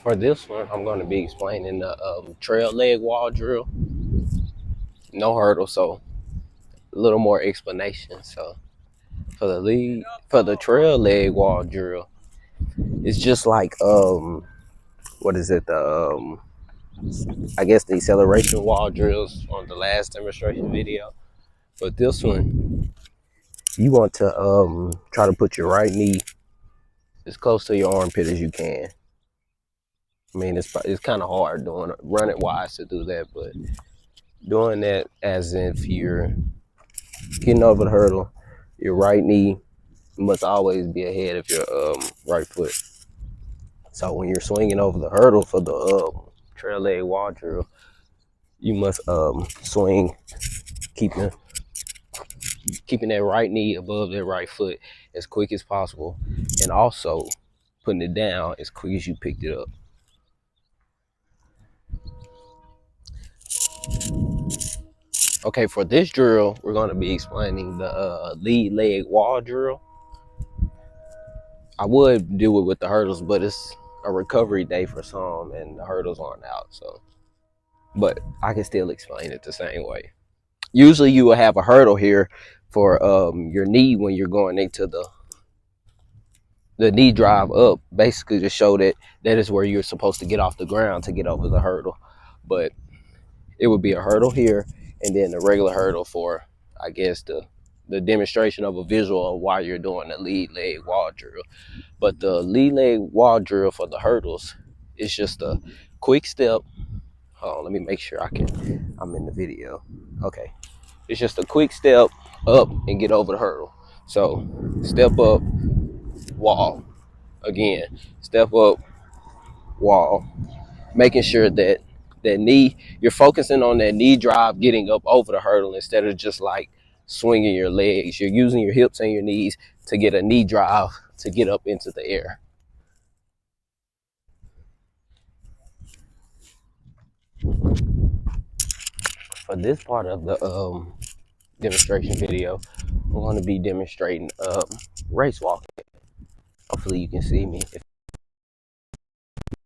For this one, I'm going to be explaining the trail leg wall drill. No hurdle, so a little more explanation. So for the trail leg wall drill, it's just like what is it? The I guess the acceleration wall drills on the last demonstration video. But this one, you want to try to put your right knee as close to your armpit as you can. I mean, it's kind of hard doing running wise to do that, but doing that as if you're getting over the hurdle, your right knee must always be ahead of your right foot. So when you're swinging over the hurdle for the trail leg wall drill, you must swing keeping that right knee above that right foot as quick as possible, and also putting it down as quick as you picked it up. Okay, for this drill, we're going to be explaining the lead leg wall drill. I would do it with the hurdles, but it's a recovery day for some, and the hurdles aren't out. So, but I can still explain it the same way. Usually, you will have a hurdle here for your knee when you're going into the knee drive up, basically to show that is where you're supposed to get off the ground to get over the hurdle. But it would be a hurdle here, and then the regular hurdle for, I guess, the demonstration of a visual of why you're doing the lead leg wall drill. But the lead leg wall drill for the hurdles is just a quick step. Hold on, let me make sure I'm in the video. Okay. It's just a quick step up and get over the hurdle. So step up, wall. Again, step up, wall. Making sure that knee, you're focusing on that knee drive getting up over the hurdle instead of just like swinging your legs. You're using your hips and your knees to get a knee drive to get up into the air. For this part of the demonstration video, I'm going to be demonstrating race walking. Hopefully you can see me. If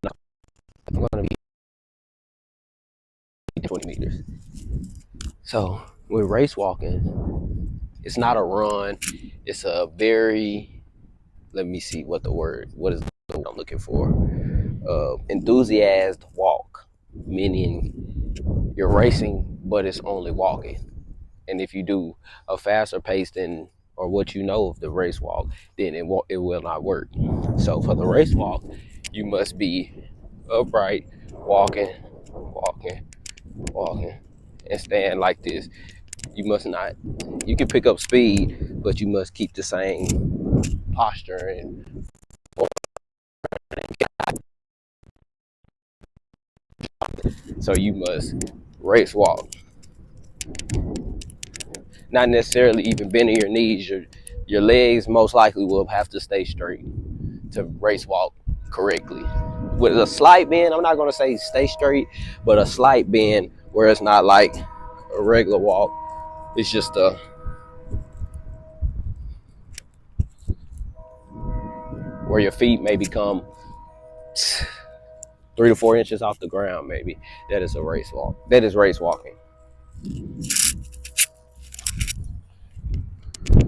not, I'm going to be 20 meters. So with race walking, it's not a run. It's a very, let me see what is the word I'm looking for. Enthusiast walk, meaning you're racing, but it's only walking. And if you do a faster pace than or what you know of the race walk, then it will not work. So for the race walk, you must be upright, walking, and stand like this. You must not. You can pick up speed, but you must keep the same posture and. So you must race walk. Not necessarily even bending your knees. Your legs most likely will have to stay straight to race walk correctly. With a slight bend, I'm not going to say stay straight, but a slight bend where it's not like a regular walk. It's just where your feet may become 3 to 4 inches off the ground, maybe. That is a race walk. That is race walking.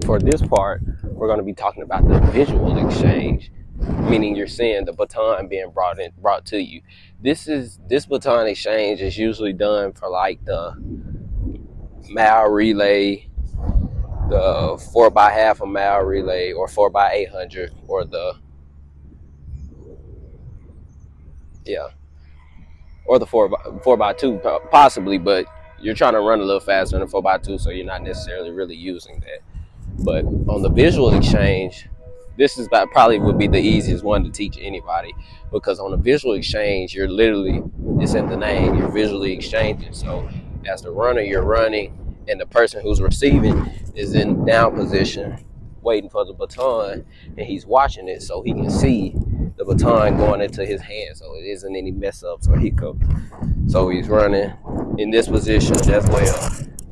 For this part, we're going to be talking about the visual exchange, meaning you're seeing the baton being brought to you. This baton exchange is usually done for like the mile relay, the 4 by half a mile relay, or 4 by 800, or the or the 4 by 2 possibly, but you're trying to run a little faster than a 4 by 2, so you're not necessarily really using that. But on the visual exchange, this is probably would be the easiest one to teach anybody, because on the visual exchange, you're literally, it's in the name, you're visually exchanging. So as the runner, you're running, and the person who's receiving is in down position, waiting for the baton, and he's watching it so he can see the baton going into his hand, so it isn't any mess ups or hiccups. So he's running in this position as well,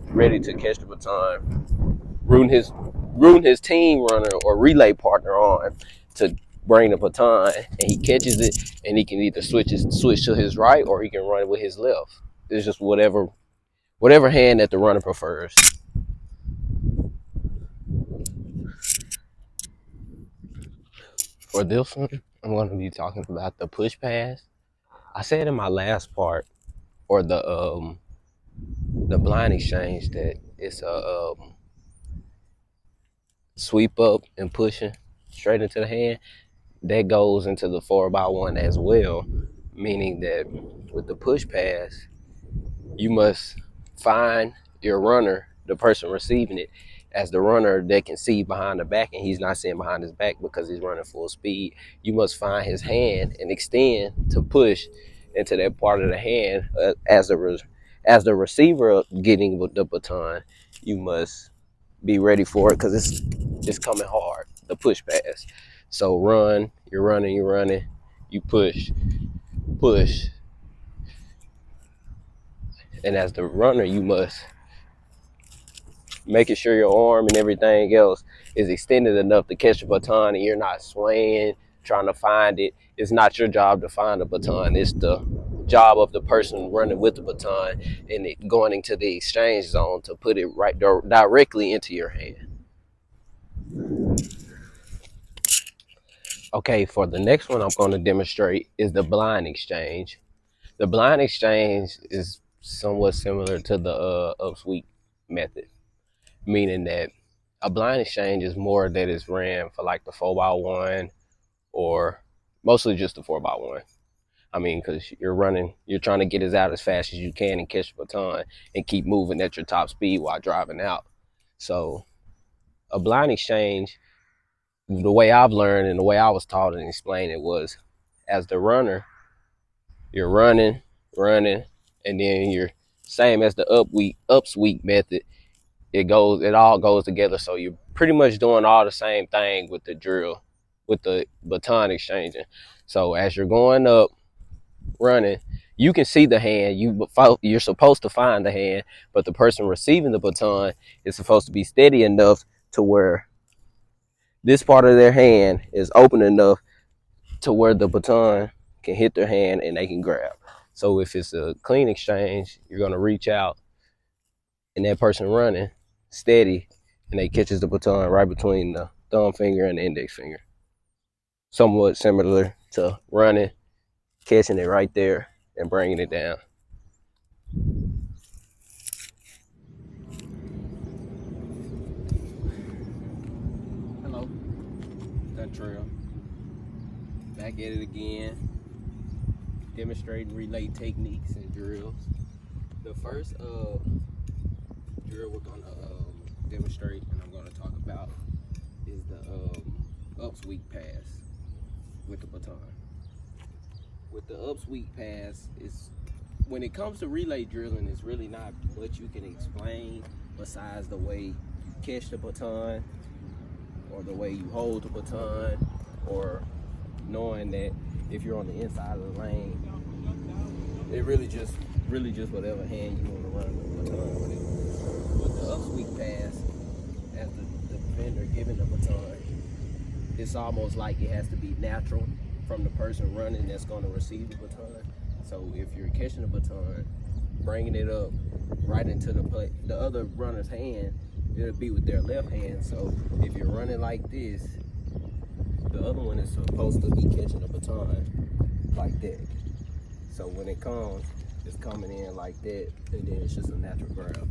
ready to catch the baton, rooting his team runner or relay partner on to bring the baton and he catches it, and he can either switch to his right, or he can run with his left. It's just whatever hand that the runner prefers. For this one, I'm going to be talking about the push pass. I said in my last part, or the blind exchange, that it's a sweep up and pushing straight into the hand. That goes into the 4x1 as well, meaning that with the push pass, you must find your runner, the person receiving it, as the runner that can see behind the back, and he's not seeing behind his back because he's running full speed. You must find his hand and extend to push into that part of the hand. As the receiver getting the baton, you must be ready for it because it's coming hard. The push pass. So you're running, you push, and as the runner, you must making sure your arm and everything else is extended enough to catch the baton, and you're not swaying, trying to find it. It's not your job to find the baton. It's the job of the person running with the baton and it going into the exchange zone to put it right directly into your hand. Okay, for the next one I'm going to demonstrate is the blind exchange. The blind exchange is somewhat similar to the upsweep method, meaning that a blind exchange is more that is ran for like the 4x1, or mostly just the 4x1. I mean, because you're trying to get it out as fast as you can and catch the baton and keep moving at your top speed while driving out. So a blind exchange, the way I've learned and the way I was taught and explained it was, as the runner, you're running, and then you're same as the upsweep method. It all goes together. So you're pretty much doing all the same thing with the drill, with the baton exchanging. So as you're going up, running, you can see the hand. You're supposed to find the hand, but the person receiving the baton is supposed to be steady enough to where this part of their hand is open enough to where the baton can hit their hand and they can grab. So if it's a clean exchange, you're going to reach out, and that person running steady, and they catches the baton right between the thumb finger and the index finger. Somewhat similar to running, catching it right there and bringing it down. Hello, that trail. Back at it again, demonstrating relay techniques and drills. The first drill we're gonna demonstrate and I'm gonna talk about is the upsweep pass with the baton. With the upsweep pass, when it comes to relay drilling, it's really not much you can explain besides the way you catch the baton, or the way you hold the baton, or knowing that if you're on the inside of the lane, it really just whatever hand you want to run the baton with it. With the upsweep pass, as the defender giving the baton, it's almost like it has to be natural from the person running that's going to receive the baton. So if you're catching the baton, bringing it up right into the other runner's hand, it'll be with their left hand. So if you're running like this, the other one is supposed to be catching the baton like that. So when it comes, it's coming in like that, and then it's just a natural grab.